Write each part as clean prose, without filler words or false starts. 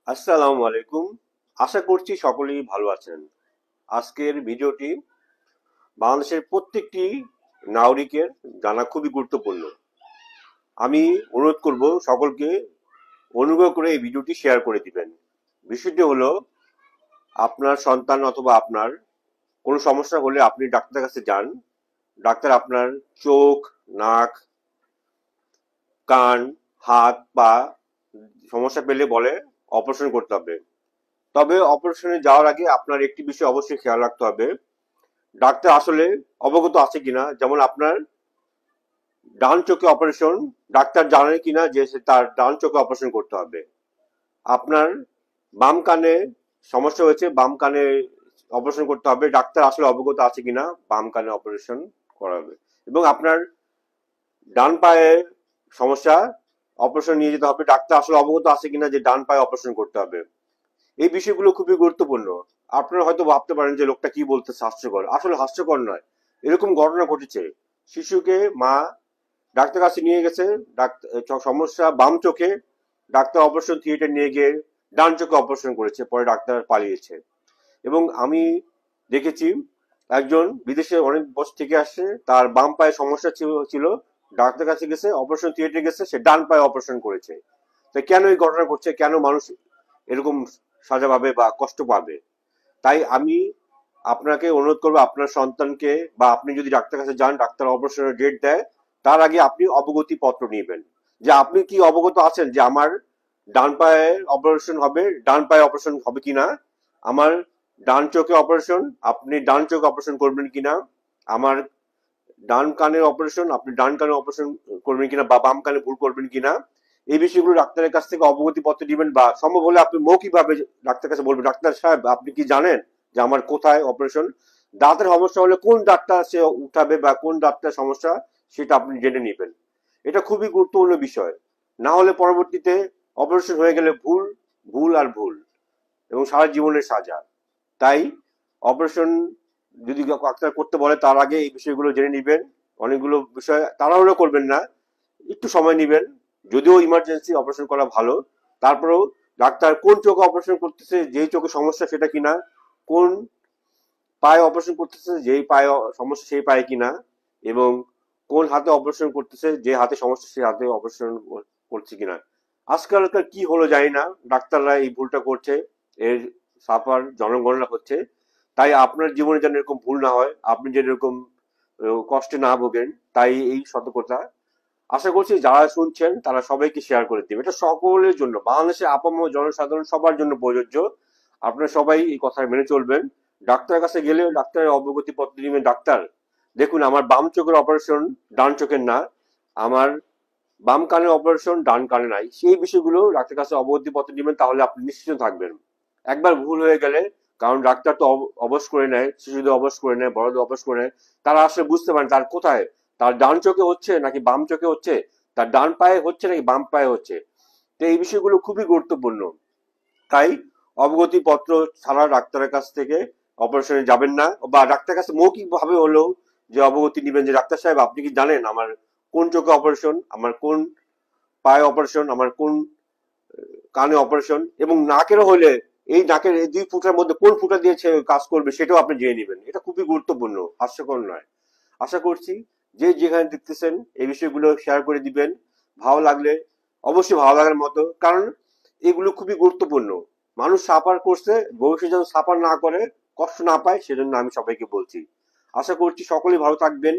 আসসালামু আলাইকুম। আশা করছি সকলেই ভালো আছেন। আজকের ভিডিওটি বাংলাদেশের প্রত্যেকটি নাগরিকের জানা খুবই গুরুত্বপূর্ণ। আমি অনুরোধ করব সকলকে অনুগ্রহ করে এই ভিডিওটি শেয়ার করে দিবেন। বিষয়টি হলো, আপনার সন্তান অথবা আপনার কোনো সমস্যা হলে আপনি ডাক্তারের কাছে যান। ডাক্তার আপনার চোখ, নাক, কান, হাত, পা সমস্যা পেলে বলে অপারেশন করতে হবে। তবে অপারেশনে যাওয়ার আগে আপনার একটি বিষয় অবশ্যই খেয়াল রাখতে হবে, ডাক্তার আসলে অবগত আছে কিনা। যেমন আপনার ডান চোখে অপারেশন, ডাক্তার জানে কিনা যে তার ডান চোখে অপারেশন করতে হবে। আপনার বাম কানে সমস্যা হয়েছে, বাম কানে অপারেশন করতে হবে, ডাক্তার আসলে অবগত আছে কিনা বাম কানে অপারেশন করাবে। এবং আপনার ডান পায়ে সমস্যা, অপারেশন নিয়ে যেতে হবে, ডাক্তার আসলে অবগত আছে কিনা যে ডান পায়ে অপারেশন করতে হবে। এই বিষয়গুলো খুবই গুরুত্বপূর্ণ। আপনারা হয়তো ভাবতে পারেন যে লোকটা কি বলতেছে, হাস্যকর। আসলে হাস্যকর নয়, এরকম ঘটনা ঘটেছে। শিশুকে মা ডাক্তার কাছে নিয়ে গেছে, সমস্যা বাম চোখে, ডাক্তার অপারেশন থিয়েটার নিয়ে গিয়ে ডান চোখে অপারেশন করেছে, পরে ডাক্তার পালিয়েছে। এবং আমি দেখেছি একজন বিদেশে অনেক বছর থেকে আসছে, তার বাম পায়ে সমস্যা ছিল, ডাক্তার কাছে গেছে, অপারেশন থিয়েটারে গেছে, সে ডান পায়ে অপারেশন করেছে। তো কেন এই ঘটনা ঘটছে, কেন মানুষ এরকম সাজা পাবে বা কষ্ট পাবে? তাই আমি আপনাকে অনুরোধ করবো, আপনার সন্তানকে বা আপনি যদি ডাক্তার কাছে যান, ডাক্তার অপারেশনের ডেট দেয়, তার আগে আপনি অবগতি পত্র নিবেন যে আপনি কি অবগত আছেন যে আমার ডান পায়ে অপারেশন হবে, ডান পায়ে অপারেশন হবে কিনা, আমার ডান চোখে অপারেশন, আপনি ডান চোখে অপারেশন করবেন কিনা, আমার ডান কানের অপারেশন, আপনি ডান কানে অপারেশন করবেন কিনা, বা বাম কানে ভুল করবেন কিনা। এই বিষয়গুলো ডাক্তারের কাছ থেকে অবগতি পত্র দিবেন, বা সম্ভব হলে আপনি মৌখিকভাবে ডাক্তার কাছে বলবেন, ডাক্তার সাহেব আপনি কি জানেন যে আমার কোথায় অপারেশন, দাঁতের সমস্যা হলে কোন দাঁতটা সে উঠাবে বা কোন দাঁতটার সমস্যা সেটা আপনি জেনে নেবেন। এটা খুবই গুরুত্বপূর্ণ বিষয়। না হলে পরবর্তীতে অপারেশন হয়ে গেলে ভুল, ভুল আর ভুল, এবং সারা জীবনের সাজা। তাই অপারেশন যদি ডাক্তার করতে বলে, তার আগে এই বিষয়গুলো জেনে নিবেন। অনেকগুলো বিষয় তাড়াহুড়ো করবেন না, একটু সময় নিবেন। যদিও ইমার্জেন্সি অপারেশন করা ভালো, তারপরেও ডাক্তার কোন চোখে অপারেশন করতেছে, যেই চোখে সমস্যা সেটা কিনা, কোন পায়ে অপারেশন করতেছে, যেই পায়ে সমস্যা সেই পায়ে কিনা, এবং কোন হাতে অপারেশন করতেছে, যে হাতে সমস্যা সেই হাতে অপারেশন করছে কিনা। আজকালকার কি হলো জানি না, ডাক্তাররা এই ভুলটা করছে, এর সাফার জনগণরা হচ্ছে। তাই আপনার জীবনে যেন এরকম ভুল না হয়, আপনি যেন এরকম কষ্টে না ভোগেন, তাই এই সতর্কতা। আশা করছি যারা শুনছেন তারা সবাইকে শেয়ার করে দিবে। এটা সকলের জন্য, বাংলাদেশের আপামর জনসাধারণ সবার জন্য প্রযোজ্য। আপনারা সবাই এই কথা মেনে চলবেন। ডাক্তারের কাছে গেলে ডাক্তারের অবগতি পত্র দিবেন, ডাক্তার দেখুন আমার বাম চোখের অপারেশন, ডান চোখের না, আমার বাম কানের অপারেশন, ডান কানে নাই। সেই বিষয়গুলো ডাক্তারের কাছে অবগতি পত্র দিবেন, তাহলে আপনি নিশ্চিন্ত থাকবেন। একবার ভুল হয়ে গেলে, কারণ ডাক্তার তো অবশ করে নেয়, শিশুদের অবশ করে নেয়, বড়দের অবশ করে নেয়, তারা আসলে বুঝতে পারেন তার কোথায়, তার ডান চোখে হচ্ছে নাকি বাম চোখে হচ্ছে, তার ডান পায়ে হচ্ছে নাকি বাম পায়ে হচ্ছে। তো এই বিষয়গুলো খুবই গুরুত্বপূর্ণ। তাই অবগতি পত্র ছাড়া ডাক্তারের কাছ থেকে অপারেশনে যাবেন না, বা ডাক্তারের কাছে মৌখিক ভাবে হলেও যে অবগতি নিবেন যে ডাক্তার সাহেব আপনি কি জানেন আমার কোন চোখে অপারেশন, আমার কোন পায়ে অপারেশন, আমার কোন কানে অপারেশন, এবং নাকেরও হলে এই নাকের এই দুই ফুটার মধ্যে কোন ফুটা দিয়ে কাজ করবে সেটাও আপনি জেনে নেবেন। এটা খুবই গুরুত্বপূর্ণ, হাস্যকর নয়। আশা করছি যে যেখানে দেখতেছেন এই বিষয়গুলো শেয়ার করে দিবেন। ভালো লাগলে অবশ্যই ভালো লাগার মতো, কারণ এগুলো খুবই গুরুত্বপূর্ণ। মানুষ সাফার করছে, ভবিষ্যতে যেন সাফার না করে, কষ্ট না পায়, সেজন্য আমি সবাইকে বলছি। আশা করছি সকলেই ভালো থাকবেন।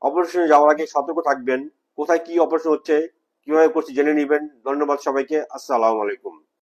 অপারেশনে যাওয়ার আগে সতর্ক থাকবেন, কোথায় কি অপারেশন হচ্ছে, কিভাবে করছে জেনে নেবেন। ধন্যবাদ সবাইকে। আসসালামু আলাইকুম।